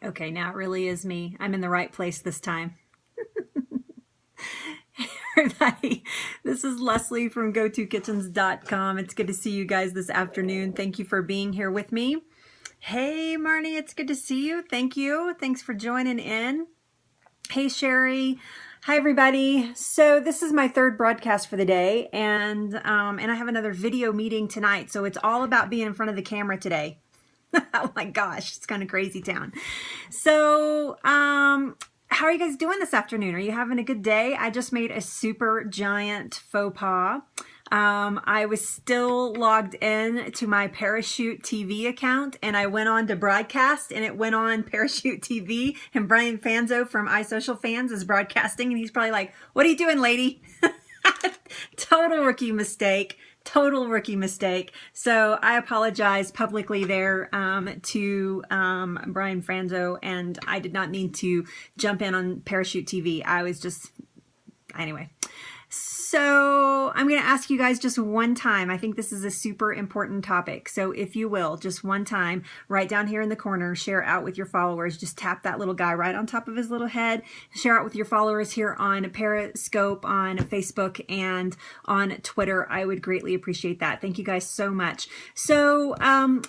Okay, now it really is me. I'm in the right place this time. Everybody, this is Leslie from GoToKitchens.com. It's good to see you guys this afternoon. Thank you for being here with me. Hey, Marnie, it's good to see you. Thank you. Thanks for joining in. Hey, Sherry. Hi, everybody. So this is my third broadcast for the day, and I have another video meeting tonight. So it's all about being in front of the camera today. Oh my gosh, it's kind of crazy town. So, how are you guys doing this afternoon? Are you having a good day? I just made a super giant faux pas. I was still logged in to my Parachute TV account, and I went on to broadcast, and it went on Parachute TV, and Brian Fanzo from iSocial Fans is broadcasting, and he's probably like, "What are you doing, lady?" Total rookie mistake. Total rookie mistake. So I apologize publicly there to Brian Franzo, and I did not mean to jump in on Parachute TV. I was just, anyway. So I'm going to ask you guys just one time. I think this is a super important topic. So if you will, just one time, right down here in the corner, share out with your followers. Just tap that little guy right on top of his little head. Share out with your followers here on Periscope, on Facebook, and on Twitter. I would greatly appreciate that. Thank you guys so much. So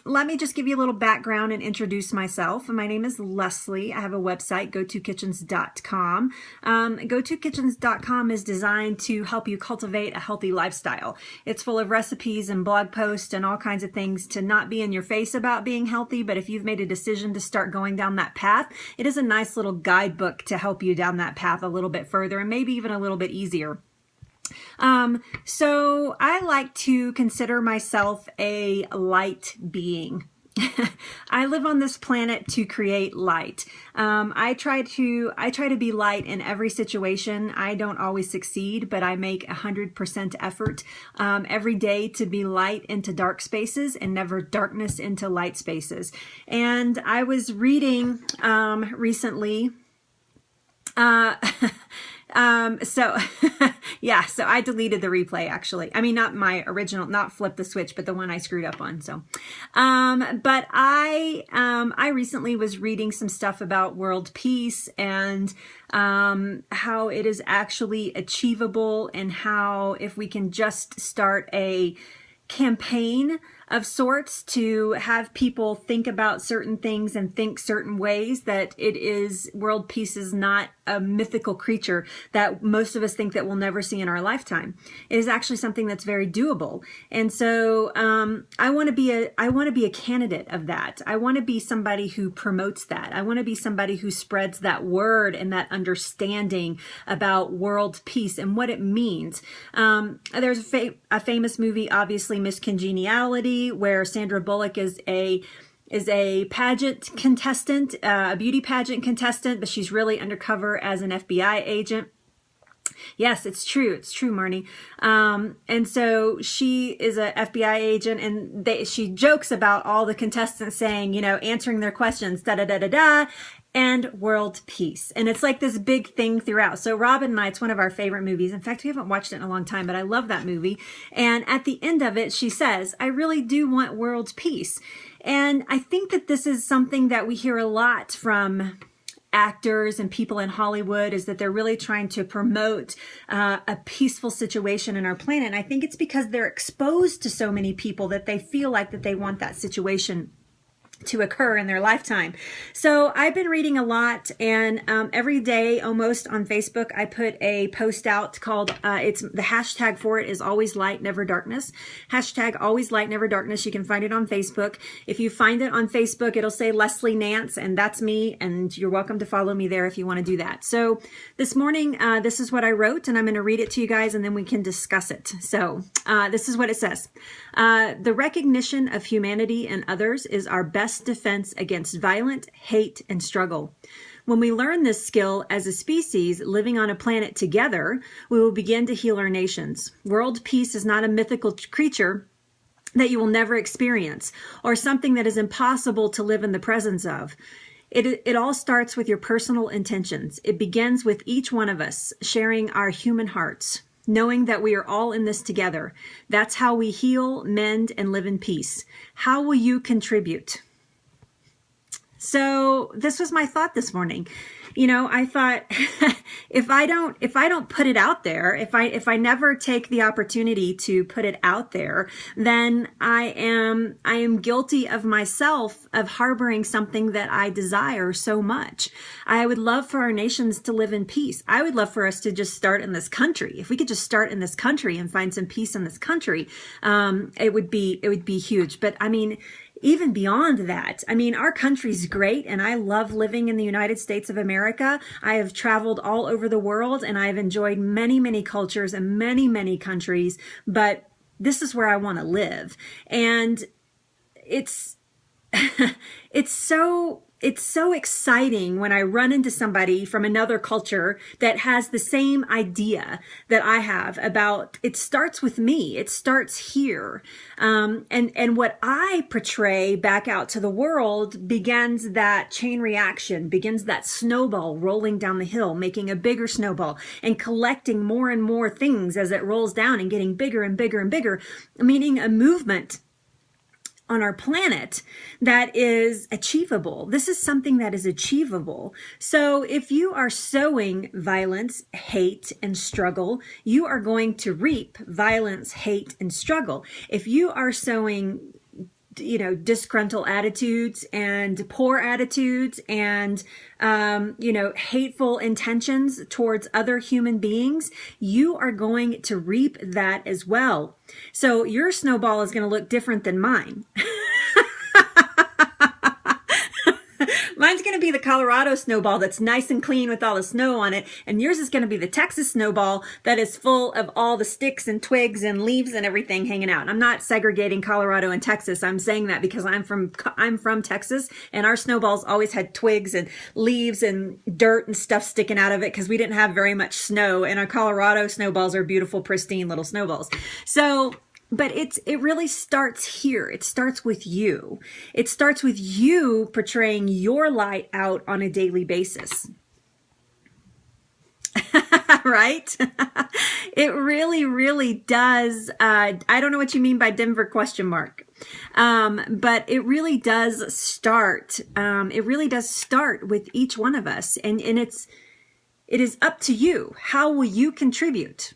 let me just give you a little background and introduce myself. My name is Leslie. I have a website, GoToKitchens.com. GoToKitchens.com is designed to help you cultivate a healthy lifestyle. It's full of recipes and blog posts and all kinds of things to not be in your face about being healthy, but if you've made a decision to start going down that path, it is a nice little guidebook to help you down that path a little bit further and maybe even a little bit easier. So I like to consider myself a light being. I live on this planet to create light. I try to be light in every situation. I don't always succeed, but I make 100% effort every day to be light into dark spaces and never darkness into light spaces. And I was reading recently. So yeah, so I deleted the replay actually. I mean, not my original, not flip the switch, but the one I screwed up on. So, but I recently was reading some stuff about world peace and, how it is actually achievable and how if we can just start a campaign of sorts to have people think about certain things and think certain ways, that it is, world peace is not a mythical creature that most of us think that we'll never see in our lifetime. It is actually something that's very doable. And so I want to be a candidate of that. I want to be somebody who promotes that. I want to be somebody who spreads that word and that understanding about world peace and what it means. There's a famous movie, obviously, Miss Congeniality, where Sandra Bullock is a pageant contestant, a beauty pageant contestant, but she's really undercover as an FBI agent. Yes, it's true. It's true, Marnie. And so she is a FBI agent, and she jokes about all the contestants saying, you know, answering their questions, da-da-da-da-da, and world peace. And it's like this big thing throughout. So Robin and I, it's one of our favorite movies. In fact, we haven't watched it in a long time, but I love that movie. And at the end of it, she says, I really do want world peace. And I think that this is something that we hear a lot from actors and people in Hollywood, is that they're really trying to promote a peaceful situation in our planet. And I think it's because they're exposed to so many people that they feel like that they want that situation to occur in their lifetime. So I've been reading a lot, and every day almost on Facebook I put a post out called it's the hashtag for it is always light never darkness. Hashtag always light never darkness. You can find it on Facebook. If you find it on Facebook, it'll say Leslie Nance, and that's me, and you're welcome to follow me there if you want to do that. So this morning this is what I wrote, and I'm going to read it to you guys, and then we can discuss it. So this is what it says. The recognition of humanity and others is our best defense against violent hate and struggle. When we learn this skill as a species living on a planet together, we will begin to heal our nations. World peace is not a mythical creature that you will never experience, or something that is impossible to live in the presence of. It all starts with your personal intentions. It begins with each one of us sharing our human hearts, knowing that we are all in this together. That's how we heal, mend, and live in peace. How will you contribute? So this was my thought this morning. I thought if I don't put it out there, if I never take the opportunity to put it out there, then I am guilty of myself of harboring something that I desire so much. I would love for our nations to live in peace. I would love for us to just start in this country. If we could just start in this country and find some peace in this country, it would be huge. But I mean, even beyond that, I mean, our country's great, and I love living in the United States of America. I have traveled all over the world, and I've enjoyed many, many cultures and many, many countries, but this is where I want to live. And it's it's so exciting when I run into somebody from another culture that has the same idea that I have about it starts with me. It starts here. And what I portray back out to the world begins that chain reaction, begins that snowball rolling down the hill, making a bigger snowball and collecting more and more things as it rolls down and getting bigger and bigger and bigger, meaning a movement on our planet that is achievable. This is something that is achievable. So if you are sowing violence, hate, and struggle, you are going to reap violence, hate, and struggle. If you are sowing disgruntled attitudes and poor attitudes and, hateful intentions towards other human beings, you are going to reap that as well. So your snowball is going to look different than mine. Mine's going to be the Colorado snowball that's nice and clean with all the snow on it. And yours is going to be the Texas snowball that is full of all the sticks and twigs and leaves and everything hanging out. I'm not segregating Colorado and Texas. I'm saying that because I'm from Texas, and our snowballs always had twigs and leaves and dirt and stuff sticking out of it because we didn't have very much snow. And our Colorado snowballs are beautiful, pristine little snowballs. So but it really starts here. It starts with you. It starts with you portraying your light out on a daily basis. Right? It really, really does. I don't know what you mean by Denver ? But it really does start. It really does start with each one of us. And it is up to you. How will you contribute?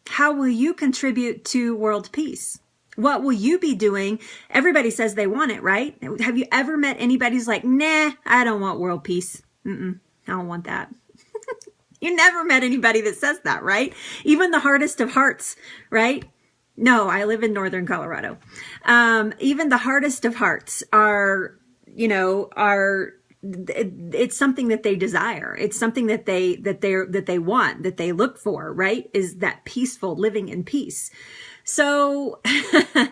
How will you contribute to world peace? What will you be doing? Everybody says they want it, right? Have you ever met anybody who's like, nah, I don't want world peace. I don't want that. You never met anybody that says that, right? Even the hardest of hearts, right? No, I live in northern Colorado. Even the hardest of hearts are it's something that they desire. It's something that they want, that they look for, right? Is that peaceful living in peace. So I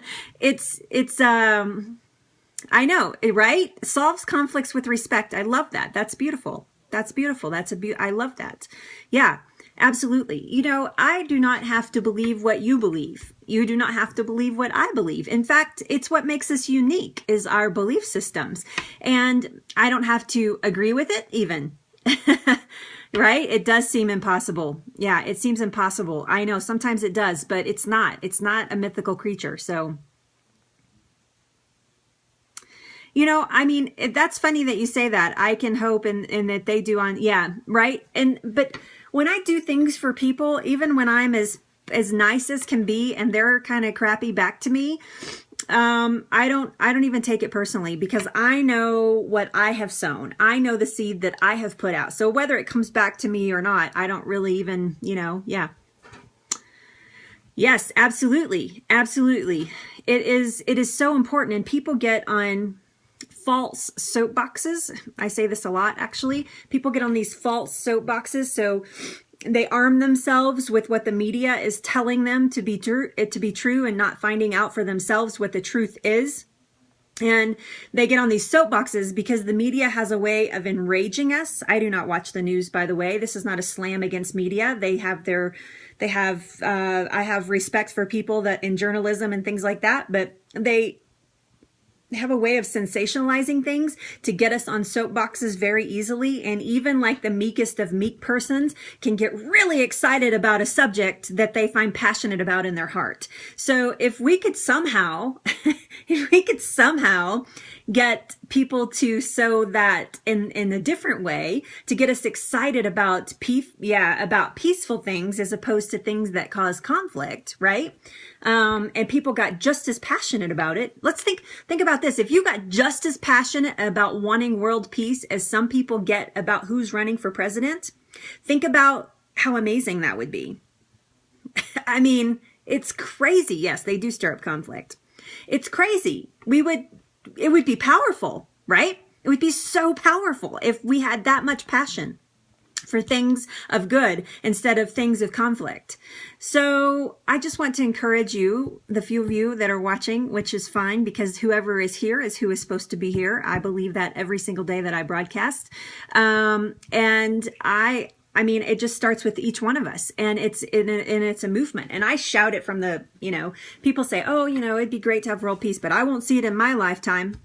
know, right? Solves conflicts with respect. I love that. That's beautiful. That's beautiful. I love that. Yeah, absolutely. I do not have to believe what you believe. You do not have to believe what I believe. In fact, it's what makes us unique is our belief systems. And I don't have to agree with it even. Right? It does seem impossible. Yeah, it seems impossible. I know sometimes it does, but it's not. It's not a mythical creature. So, I mean, that's funny that you say that. I can hope and that they do yeah, right? But when I do things for people, even when I'm as nice as can be and they're kind of crappy back to me, I don't even take it personally because I know what I have sown. I know the seed that I have put out. So whether it comes back to me or not, I don't really even, yeah. Yes, absolutely. Absolutely. It is so important, and people get on false soapboxes. I say this a lot, actually. People get on these false soapboxes. So they arm themselves with what the media is telling them to be true and not finding out for themselves what the truth is. And they get on these soapboxes because the media has a way of enraging us. I do not watch the news, by the way. This is not a slam against media. I have respect for people that in journalism and things like that, but have a way of sensationalizing things to get us on soapboxes very easily. And even like the meekest of meek persons can get really excited about a subject that they find passionate about in their heart. So if we could somehow, get people to sow that in a different way to get us excited about peaceful things as opposed to things that cause conflict, right? And people got just as passionate about it. Let's think about this. If you got just as passionate about wanting world peace as some people get about who's running for president, think about how amazing that would be. I mean, it's crazy. Yes, they do stir up conflict. It's crazy. It would be powerful, right? It would be so powerful if we had that much passion for things of good instead of things of conflict. So I just want to encourage you, the few of you that are watching, which is fine because whoever is here is who is supposed to be here. I believe that every single day that I broadcast. And I mean, it just starts with each one of us, and it's a movement. And I shout it from the, people say, oh, it'd be great to have world peace, but I won't see it in my lifetime.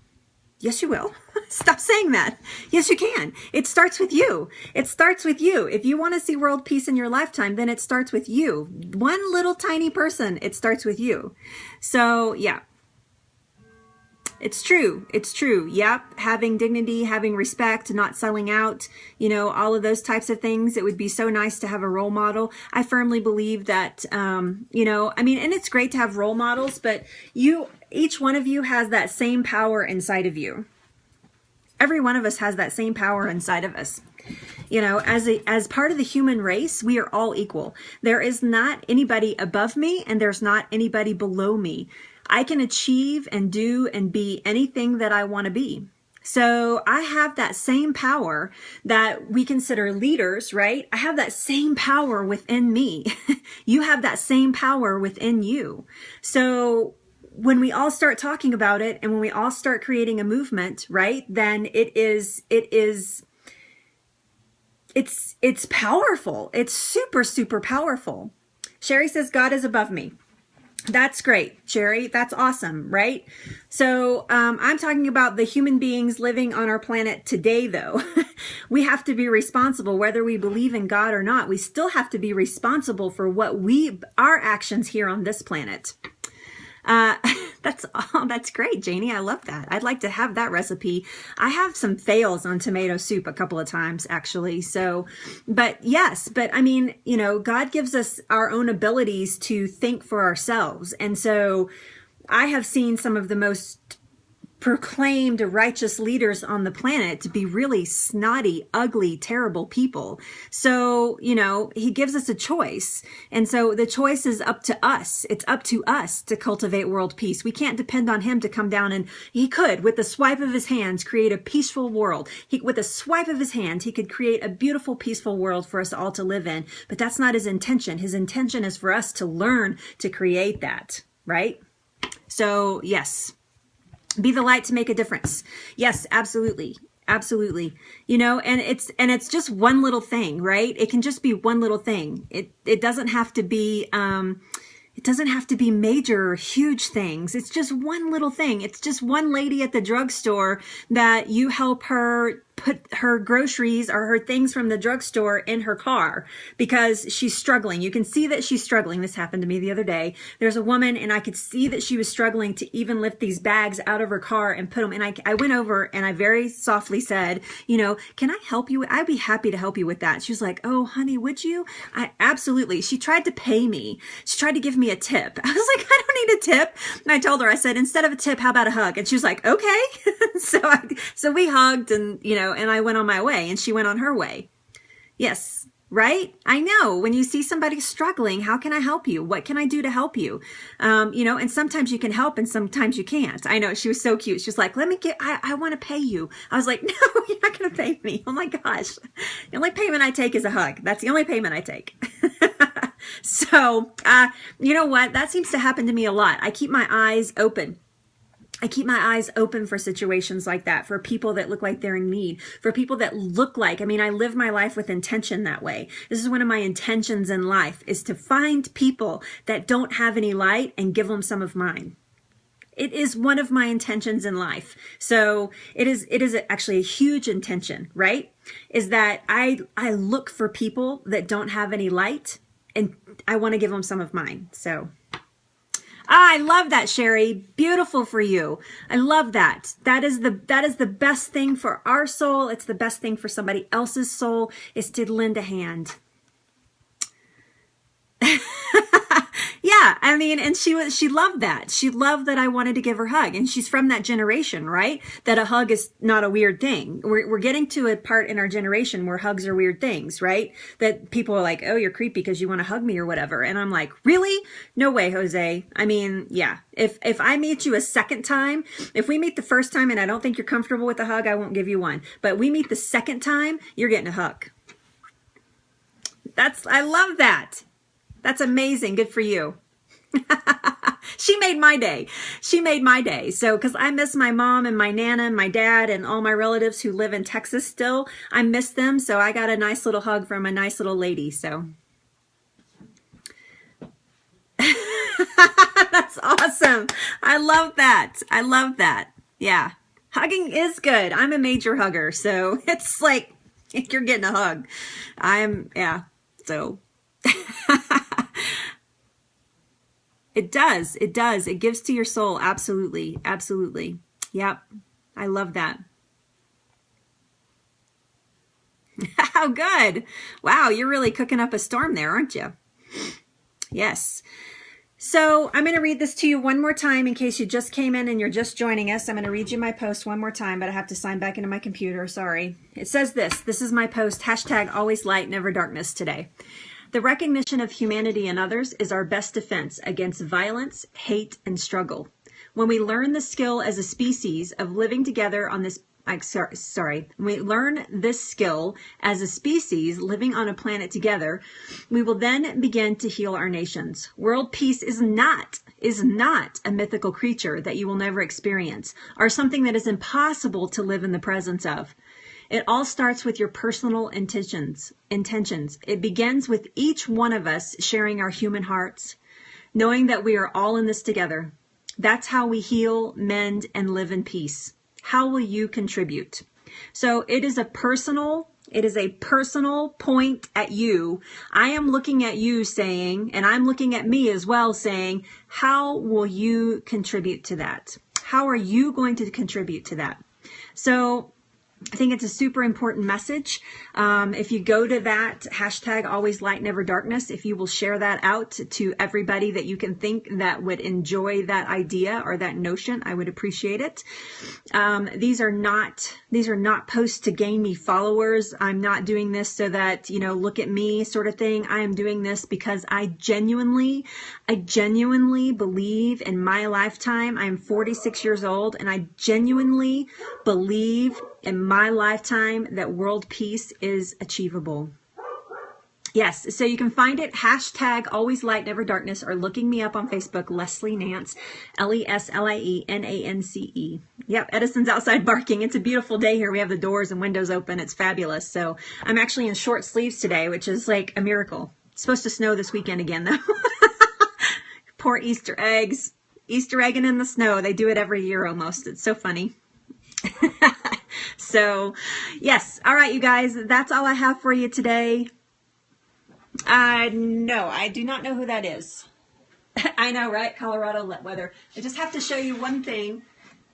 Yes, you will. Stop saying that. Yes, you can. It starts with you. It starts with you. If you want to see world peace in your lifetime, then it starts with you. One little tiny person, it starts with you. So yeah. It's true. It's true. Yep. Having dignity, having respect, not selling out, all of those types of things. It would be so nice to have a role model. I firmly believe that, and it's great to have role models, but each one of you has that same power inside of you. Every one of us has that same power inside of us. As part of the human race, we are all equal. There is not anybody above me and there's not anybody below me. I can achieve and do and be anything that I want to be. So I have that same power that we consider leaders, right? I have that same power within me. You have that same power within you. So when we all start talking about it and when we all start creating a movement, right, then it's powerful. It's super, super powerful. Sherry says, God is above me. That's great, Sherry. That's awesome, right? So I'm talking about the human beings living on our planet today, though. We have to be responsible, whether we believe in God or not. We still have to be responsible for our actions here on this planet. That's great, Janie. I love that. I'd like to have that recipe. I have some fails on tomato soup a couple of times, actually. But I mean, God gives us our own abilities to think for ourselves. And so I have seen some of the most proclaimed righteous leaders on the planet to be really snotty, ugly, terrible people. So, he gives us a choice. And so the choice is up to us. It's up to us to cultivate world peace. We can't depend on him to come down, and he could, with the swipe of his hands, create a peaceful world. With a swipe of his hand, he could create a beautiful, peaceful world for us all to live in. But that's not his intention. His intention is for us to learn to create that, right? So, yes. Be the light to make a difference. Yes, absolutely. Absolutely. And it's just one little thing, right? It can just be one little thing. It doesn't have to be, major, huge things. It's just one little thing. It's just one lady at the drugstore that you help her put her groceries or her things from the drugstore in her car because she's struggling. You can see that she's struggling. This happened to me the other day. There's a woman and I could see that she was struggling to even lift these bags out of her car and put them. And I went over and I very softly said, can I help you? I'd be happy to help you with that. She was like, oh, honey, would you? Absolutely. She tried to pay me. She tried to give me a tip. I was like, I don't need a tip. And I told her, I said, instead of a tip, how about a hug? And she was like, okay. So we hugged and I went on my way and she went on her way. Yes, right? I know when you see somebody struggling, how can I help you? What can I do to help you? And sometimes you can help and sometimes you can't. I know she was so cute. She was like, I want to pay you. I was like, no, you're not going to pay me. Oh my gosh. The only payment I take is a hug. That's the only payment I take. So, you know what? That seems to happen to me a lot. I keep my eyes open. I keep my eyes open for situations like that, for people that look like they're in need, for people that look like, I live my life with intention that way. This is one of my intentions in life, is to find people that don't have any light and give them some of mine. It is one of my intentions in life. So it is actually a huge intention, right? Is that I look for people that don't have any light, and I want to give them some of mine. So I love that, Sherry. Beautiful for you. I love that. That is the best thing for our soul. It's the best thing for somebody else's soul, is to lend a hand. Yeah, I mean, and she loved that. She loved that I wanted to give her a hug. And she's from that generation, right? That a hug is not a weird thing. We're getting to a part in our generation where hugs are weird things, right? That people are like, oh, you're creepy because you want to hug me or whatever. And I'm like, really? No way, Jose. I mean, yeah. If I meet you a second time, if we meet the first time and I don't think you're comfortable with a hug, I won't give you one. But we meet the second time, you're getting a hug. I love that. That's amazing. Good for you. She made my day. She made my day. So, because I miss my mom and my Nana and my dad and all my relatives who live in Texas still. I miss them. So I got a nice little hug from a nice little lady. So that's awesome. I love that. I love that. Yeah. Hugging is good. I'm a major hugger. So it's like, you're getting a hug. Yeah. So it does. It does. It gives to your soul. Absolutely. Absolutely. Yep. I love that. How good. Wow. You're really cooking up a storm there, aren't you? Yes. So I'm going to read this to you one more time in case you just came in and you're just joining us. I'm going to read you my post one more time, but I have to sign back into my computer. Sorry. It says this. This is my post. # always light, never darkness today. The recognition of humanity in others is our best defense against violence, hate, and struggle. When we learn the skill as a species of living together on this, when we learn this skill as a species living on a planet together, we will then begin to heal our nations. World peace is not a mythical creature that you will never experience, or something that is impossible to live in the presence of. It all starts with your personal intentions. It begins with each one of us sharing our human hearts, knowing that we are all in this together. That's how we heal, mend, and live in peace. How will you contribute? So it is a personal point at you. I am looking at you saying, and I'm looking at me as well saying, how will you contribute to that? How are you going to contribute to that? So I think it's a super important message. If you go to that # always light, never darkness, if you will share that out to everybody that you can think that would enjoy that idea or that notion, I would appreciate it. These are not posts to gain me followers. I'm not doing this so that, look at me sort of thing. I am doing this because I genuinely believe in my lifetime. I'm 46 years old, and I genuinely believe in my lifetime that world peace is achievable. Yes, so you can find it # always light, never darkness, or looking me up on Facebook, Leslie Nance, LeslienNance. Yep, Edison's outside barking. It's a beautiful day here. We have the doors and windows open. It's fabulous. So I'm actually in short sleeves today, which is like a miracle. It's supposed to snow this weekend again, though. Poor Easter eggs. Easter egging in the snow. They do it every year almost. It's so funny. So, yes. All right, you guys. That's all I have for you today. No, I do not know who that is. I know, right? Colorado weather. I just have to show you one thing.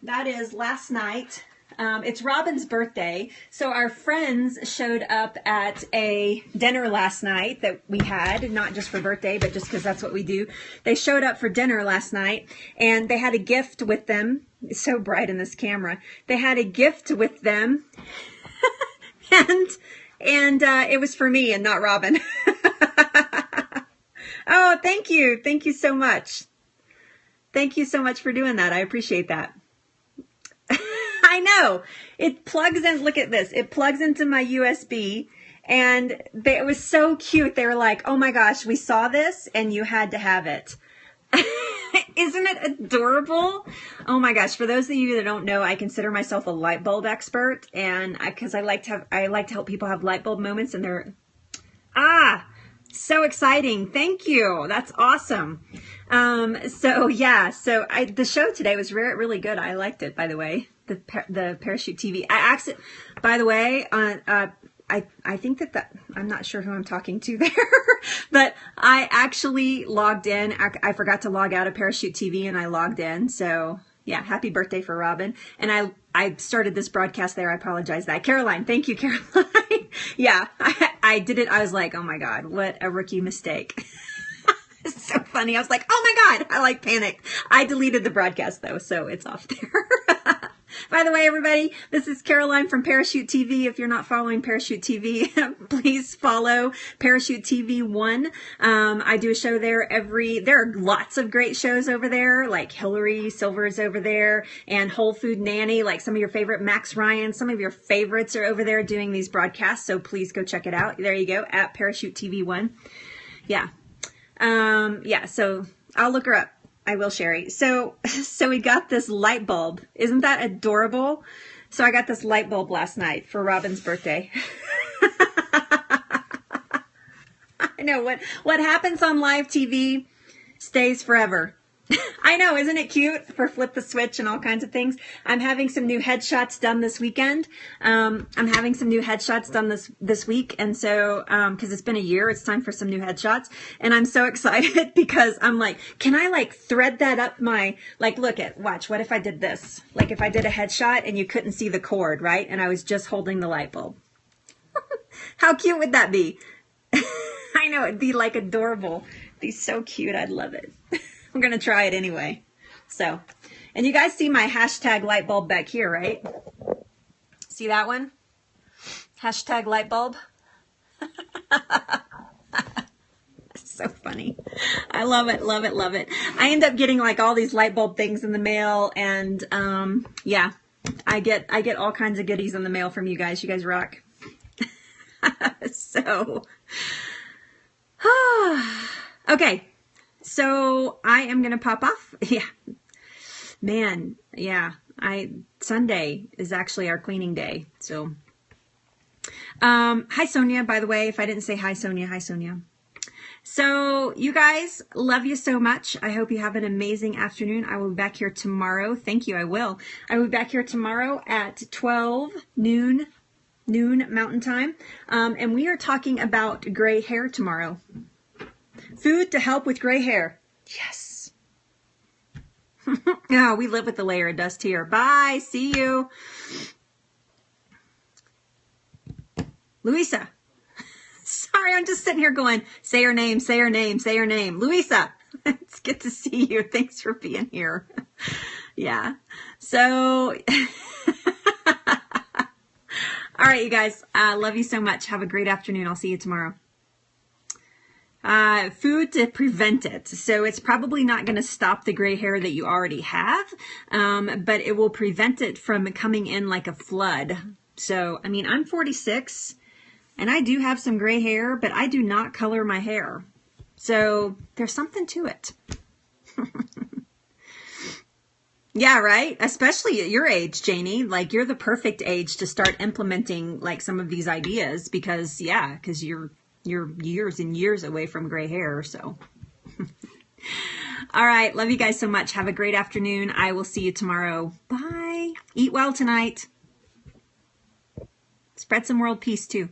That is last night. It's Robin's birthday. So our friends showed up at a dinner last night that we had, not just for birthday, but just because that's what we do. They showed up for dinner last night, and they had a gift with them. It's so bright in this camera. They had a gift with them, and it was for me and not Robin. Oh, thank you. Thank you so much. Thank you so much for doing that. I appreciate that. I know. It plugs in. Look at this. It plugs into my USB, and it was so cute. They were like, oh my gosh, we saw this and you had to have it. Isn't it adorable? Oh my gosh. For those of you that don't know, I consider myself a light bulb expert, and because I like to help people have light bulb moments, and So exciting. Thank you. That's awesome. So yeah, so the show today was really good. I liked it, by the way. The Parachute TV. By the way, I think that I'm not sure who I'm talking to there, but I actually logged in. I forgot to log out of Parachute TV and I logged in. So yeah, happy birthday for Robin. And I started this broadcast there. I apologize that. Caroline, thank you, Caroline. Yeah, I did it. I was like, oh my God, what a rookie mistake. It's so funny. I was like, oh my God, I like panicked. I deleted the broadcast though, so it's off there. By the way, everybody, this is Caroline from Parachute TV. If you're not following Parachute TV, please follow Parachute TV 1. I do a show there there are lots of great shows over there, like Hillary Silver's over there, and Whole Food Nanny, like some of your favorite, Max Ryan, some of your favorites are over there doing these broadcasts, so please go check it out. There you go, at Parachute TV 1. Yeah. Yeah, so I'll look her up. I will, Sherry. So we got this light bulb. Isn't that adorable? So I got this light bulb last night for Robin's birthday. I know what happens on live TV stays forever. I know, isn't it cute for Flip the Switch and all kinds of things? I'm having some new headshots done this weekend. I'm having some new headshots done this week. And so, cause it's been a year, it's time for some new headshots. And I'm so excited because I'm like, can I like thread that up watch, what if I did this? Like if I did a headshot and you couldn't see the cord, right? And I was just holding the light bulb. How cute would that be? I know, it'd be like adorable. It'd be so cute. I'd love it. I'm going to try it anyway. So, and you guys see my hashtag light bulb back here, right? See that one? Hashtag light bulb. So funny. I love it, love it, love it. I end up getting like all these light bulb things in the mail, and yeah, I get all kinds of goodies in the mail from you guys. You guys rock. So, okay. So I am going to pop off. Yeah, man. Yeah. Sunday is actually our cleaning day. So, hi Sonia, by the way, if I didn't say hi Sonia, hi Sonia. So you guys, love you so much. I hope you have an amazing afternoon. I will be back here tomorrow. Thank you. I will be back here tomorrow at 12 noon Mountain Time. And we are talking about gray hair tomorrow. Food to help with gray hair. Yes. Oh, we live with the layer of dust here. Bye. See you. Louisa. Sorry, I'm just sitting here going, say her name, say her name, say her name. Louisa, it's good to see you. Thanks for being here. Yeah. So, all right, you guys. Love you so much. Have a great afternoon. I'll see you tomorrow. Food to prevent it. So it's probably not going to stop the gray hair that you already have, but it will prevent it from coming in like a flood. So, I mean, I'm 46 and I do have some gray hair, but I do not color my hair. So there's something to it. Yeah, right? Especially at your age, Janie. Like, you're the perfect age to start implementing like some of these ideas because you're years and years away from gray hair. So, all right. Love you guys so much. Have a great afternoon. I will see you tomorrow. Bye. Eat well tonight. Spread some world peace too.